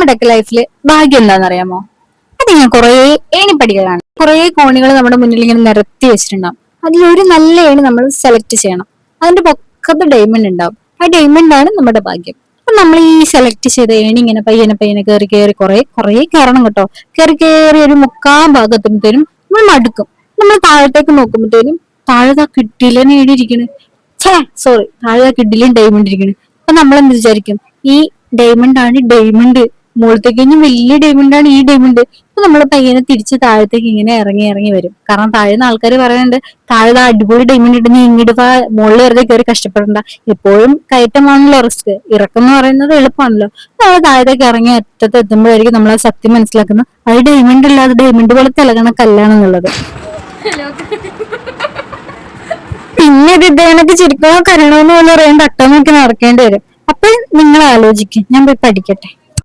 നമ്മുടെയൊക്കെ ലൈഫിൽ ഭാഗ്യം എന്താണെന്നറിയാമോ? അതിങ്ങനെ കുറെ ഏണിപ്പടികളാണ്. കുറെ കോണികൾ നമ്മുടെ മുന്നിൽ ഇങ്ങനെ നിരത്തി വെച്ചിട്ടുണ്ടാവും. അതിലൊരു നല്ല ഏണി നമ്മൾ സെലക്ട് ചെയ്യണം. അതിന്റെ പൊക്കത്ത് ഡയമണ്ട് ഉണ്ടാവും. ആ ഡയമണ്ട് ആണ് നമ്മുടെ ഭാഗ്യം. അപ്പൊ നമ്മൾ ഈ സെലക്ട് ചെയ്ത ഏണി ഇങ്ങനെ പയ്യനെ പയ്യനെ കയറി കയറി കുറെ കുറെ കയറണം കേട്ടോ. കയറി കയറി ഒരു മുക്കാൽ ഭാഗത്തുമ്പോഴത്തേനും നമ്മൾ മടുക്കും. നമ്മൾ താഴത്തേക്ക് നോക്കുമ്പോഴത്തേനും താഴെ കിട്ടിയില്ലെന്ന് ഏണി ഇരിക്കണ്. സോറി, താഴെ കിഡിലും ഡയമണ്ട് ഇരിക്കണ്. അപ്പൊ നമ്മൾ എന്ത് വിചാരിക്കും? ഈ ഡയമണ്ട് ആണ് ഡയമണ്ട്, മുകളിലേക്ക് കഴിഞ്ഞ് വലിയ ഡയമണ്ട് ആണ് ഈ ഡയമണ്ട്. അപ്പൊ നമ്മൾ പയ്യനെ തിരിച്ച് താഴത്തേക്ക് ഇങ്ങനെ ഇറങ്ങി ഇറങ്ങി വരും. കാരണം താഴെന്ന് ആൾക്കാർ പറയുന്നുണ്ട്, താഴെ അടിപൊളി ഡയമണ്ട് ഇട്ട് നീ ഇങ്ങോട്ട് മുകളിൽ വെറുതെ കയറി കഷ്ടപ്പെടണ്ട, എപ്പോഴും കയറ്റമാണല്ലോ റിസ്ക്, ഇറക്കം എന്ന് പറയുന്നത് എളുപ്പമാണല്ലോ. നമ്മൾ താഴത്തേക്ക് ഇറങ്ങി അറ്റത്ത് എത്തുമ്പോഴായിരിക്കും നമ്മൾ ആ സത്യം മനസ്സിലാക്കുന്നത്, അത് ഡയമണ്ട് ഇല്ലാതെ ഡയമണ്ട് പോലെ തിളങ്ങണ കല്ലാണെന്നുള്ളത്. പിന്നെ ഇത് ഇദ്ദേഹനൊക്കെ ചിരിക്കണോ കരയണോന്ന് പോലും അറിയാണ്ട് അട്ടം നോക്കി നടക്കേണ്ടി വരും. അപ്പൊ നിങ്ങൾ ആലോചിക്കും, ഞാൻ പോയി പഠിക്കട്ടെ.